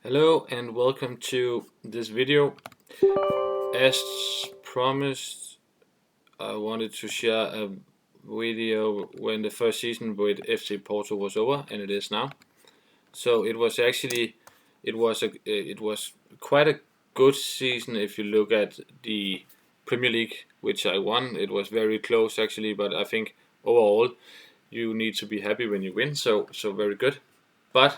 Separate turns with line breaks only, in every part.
Hello and welcome to this video. As promised, I wanted to share a video when the first season with FC Porto was over, and it is now. So it was quite a good season if you look at the Premier League, which I won. It was very close actually, but I think overall you need to be happy when you win. So very good. But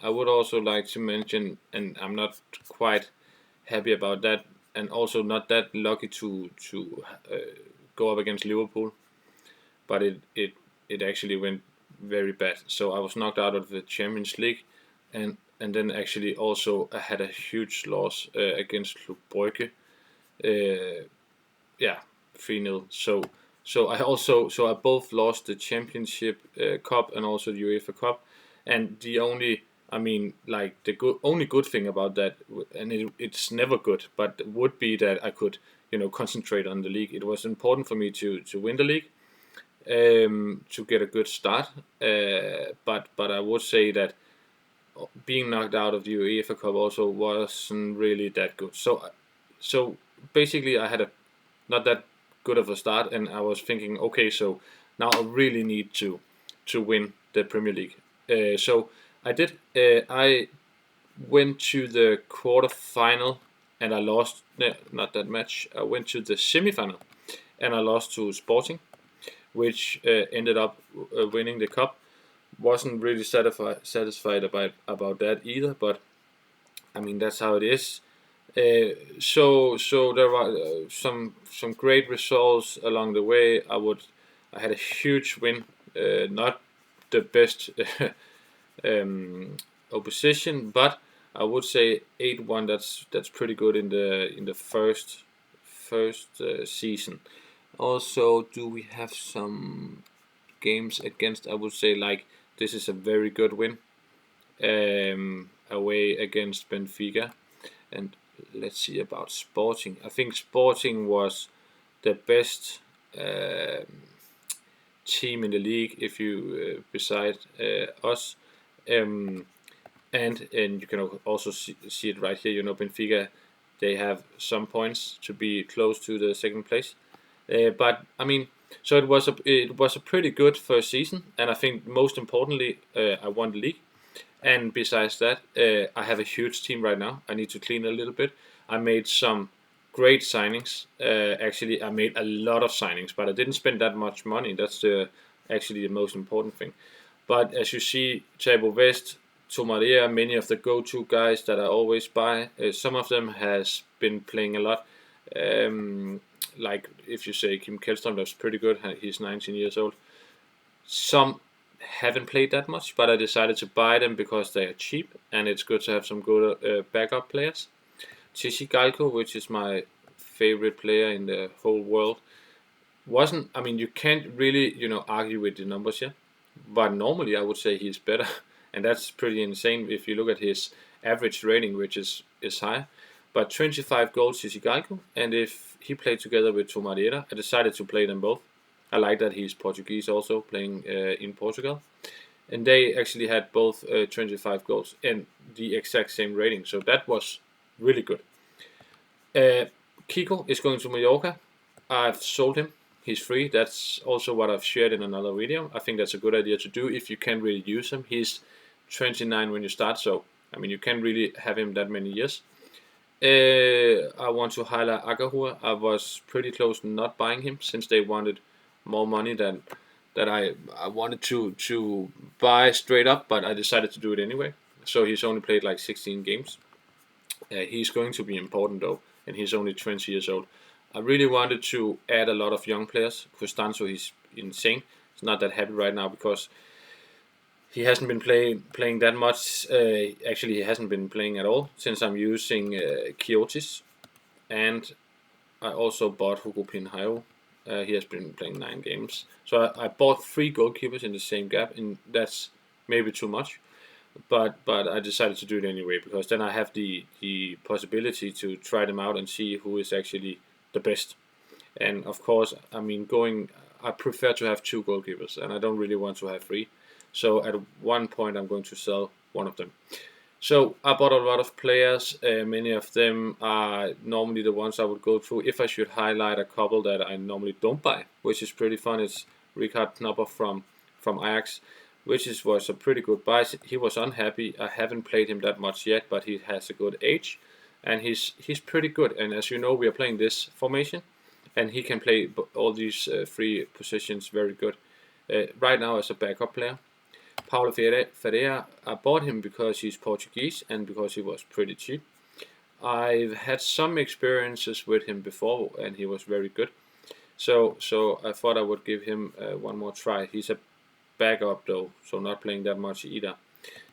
I would also like to mention, and I'm not quite happy about that, and also not that lucky to go up against Liverpool. But it actually went very bad. So I was knocked out of the Champions League, and then actually also I had a huge loss against Club Brugge. Uh, yeah, 3-0. So I both lost the Championship Cup and also the UEFA Cup, and the only like the only good thing about that, and it's never good, but would be that I could concentrate on the league. It was important for me to win the league, to get a good start. But I would say that being knocked out of the UEFA Cup also wasn't really that good. So basically I had a not that good of a start, and I was thinking, okay, so now I really need to win the Premier League. So I did. I went to the quarter final, and I lost. Not that match. I went to the semi final, and I lost to Sporting, which ended up winning the cup. Wasn't really satisfied about that either, but I mean that's how it is. So there were some great results along the way. I had a huge win, not the best opposition, but I would say 8-1. That's pretty good in the first season. Also, do we have some games against? I would say like this is a very good win, away against Benfica. And let's see about Sporting. I think Sporting was the best team in the league if you beside us. Um, and you can also see it right here. Benfica, they have some points to be close to the second place. But I mean, so it was a pretty good first season, and I think most importantly, I won the league. And besides that, I have a huge team right now. I need to clean a little bit. I made some great signings. Actually, I made a lot of signings, but I didn't spend that much money. That's actually the most important thing. But as you see, Tabo West, Madeira, many of the go-to guys that I always buy. Some of them has been playing a lot. Like if you say Kim Kjellström, that's pretty good. He's 19 years old. Some haven't played that much, but I decided to buy them because they are cheap and it's good to have some good backup players. Tsigalko, which is my favorite player in the whole world, wasn't. I mean, you can't really argue with the numbers here, but normally I would say he's better, and that's pretty insane if you look at his average rating, which is high. But 25 goals is Tsigalko, and if he played together with Tomadeira, I decided to play them both. I like that he's Portuguese also playing in Portugal, and they actually had both 25 goals and the exact same rating, so that was really good. Uh, Kiko is going to Mallorca. I've sold him. He's free. That's also what I've shared in another video. I think that's a good idea to do if you can really use him. He's 29 when you start, so I mean you can't really have him that many years. I want to highlight Aghahowa. I was pretty close to not buying him since they wanted more money than that I wanted to buy straight up, but I decided to do it anyway. So he's only played like 16 games. He's going to be important though, and he's only 20 years old. I really wanted to add a lot of young players. Costanzo, he's insane. He's not that happy right now because he hasn't been playing that much. Actually, he hasn't been playing at all since I'm using Kiotis. And I also bought Hugo Pinheiro. He has been playing 9 games. So I bought 3 goalkeepers in the same gap, and that's maybe too much. But I decided to do it anyway because then I have the possibility to try them out and see who is actually the best. And of course, I mean, I prefer to have 2 goalkeepers, and I don't really want to have 3. So at one point, I'm going to sell one of them. So I bought a lot of players. Many of them are normally the ones I would go through. If I should highlight a couple that I normally don't buy, which is pretty fun, it's Ricard Knopper from Ajax, was a pretty good buy. He was unhappy. I haven't played him that much yet, but he has a good age, and he's pretty good. And as you know, we are playing this formation, and he can play all these three positions very good. Right now as a backup player. Paulo Ferreira, I bought him because he's Portuguese and because he was pretty cheap. I've had some experiences with him before, and he was very good. So I thought I would give him one more try. He's a backup though, so not playing that much either.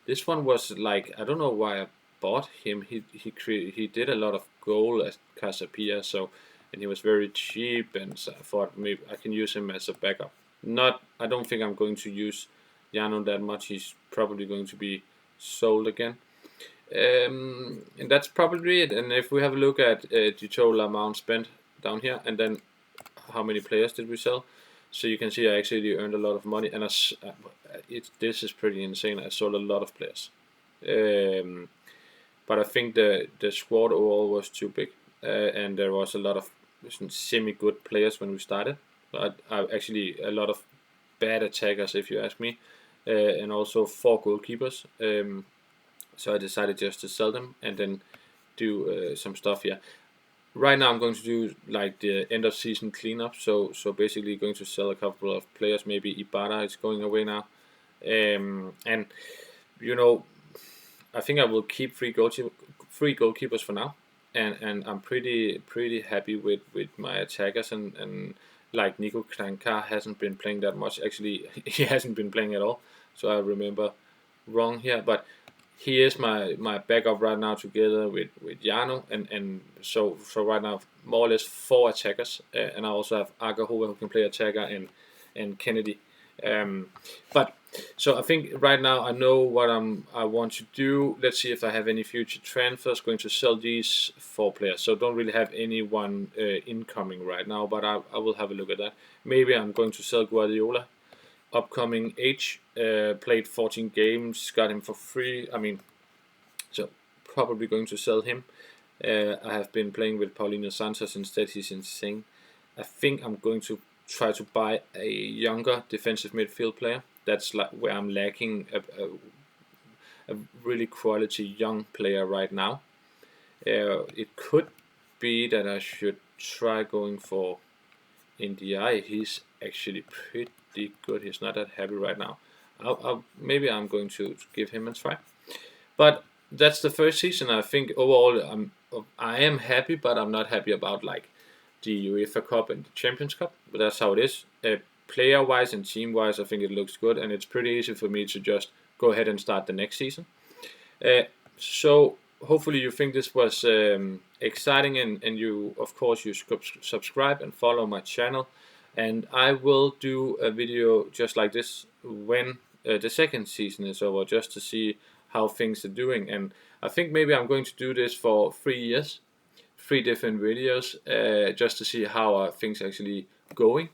This one was like, I don't know why I bought him. He did a lot of goal at Casapia, and he was very cheap, and so I thought maybe I can use him as a backup. I don't think I'm going to use Jano that much. He's probably going to be sold again. And that's probably it. And if we have a look at the total amount spent down here, and then how many players did we sell, so you can see I actually earned a lot of money, and this is pretty insane. I sold a lot of players, but I think the squad overall was too big, and there was a lot of semi-good players when we started. But actually a lot of bad attackers, if you ask me, and also 4 goalkeepers. So I decided just to sell them and then do some stuff here. Right now I'm going to do like the end of season cleanup. So basically going to sell a couple of players. Maybe Ibarra is going away now, and you know, I think I will keep 3 goalkeepers for now, and I'm pretty happy with my attackers, and like Nico Kranjčar hasn't been playing that much. Actually, he hasn't been playing at all. So I remember wrong here, but he is my backup right now together with Jano, and so right now more or less 4 attackers, and I also have Aghahowa who can play attacker, and Kennedy. But so I think right now I know what I want to do. Let's see if I have any future transfers. Going to sell these 4 players. So don't really have anyone incoming right now, but I will have a look at that. Maybe I'm going to sell Guardiola. Upcoming age, played 14 games, got him for free. I mean, so probably going to sell him. I have been playing with Paulinho Santos instead. He's insane. I think I'm going to try to buy a younger defensive midfield player. That's like where I'm lacking a really quality young player right now. It could be that I should try going for India. He's actually pretty good. He's not that happy right now. Maybe I'm going to give him a try. But that's the first season. I think overall I am happy, but I'm not happy about like the UEFA Cup and the Champions Cup. But that's how it is. Player-wise and team-wise, I think it looks good, and it's pretty easy for me to just go ahead and start the next season. So hopefully you think this was exciting, and you, of course, you subscribe and follow my channel, and I will do a video just like this when the second season is over, just to see how things are doing. And I think maybe I'm going to do this for 3 years, 3 different videos, just to see how things actually going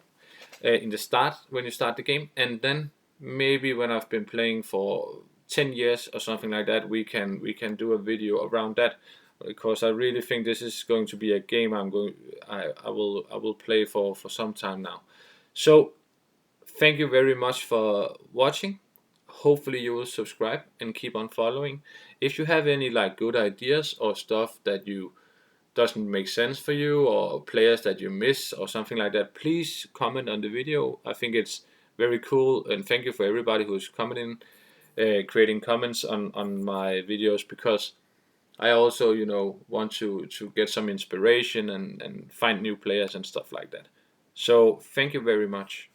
in the start, when you start the game, and then maybe when I've been playing for 10 years or something like that, we can do a video around that, because I really think this is going to be a game I will play for some time now. So thank you very much for watching. Hopefully you will subscribe and keep on following. If you have any like good ideas or stuff that you doesn't make sense for you, or players that you miss or something like that, please comment on the video. I think it's very cool, and thank you for everybody who's commenting, creating comments on my videos, because I also want to get some inspiration and find new players and stuff like that. So thank you very much.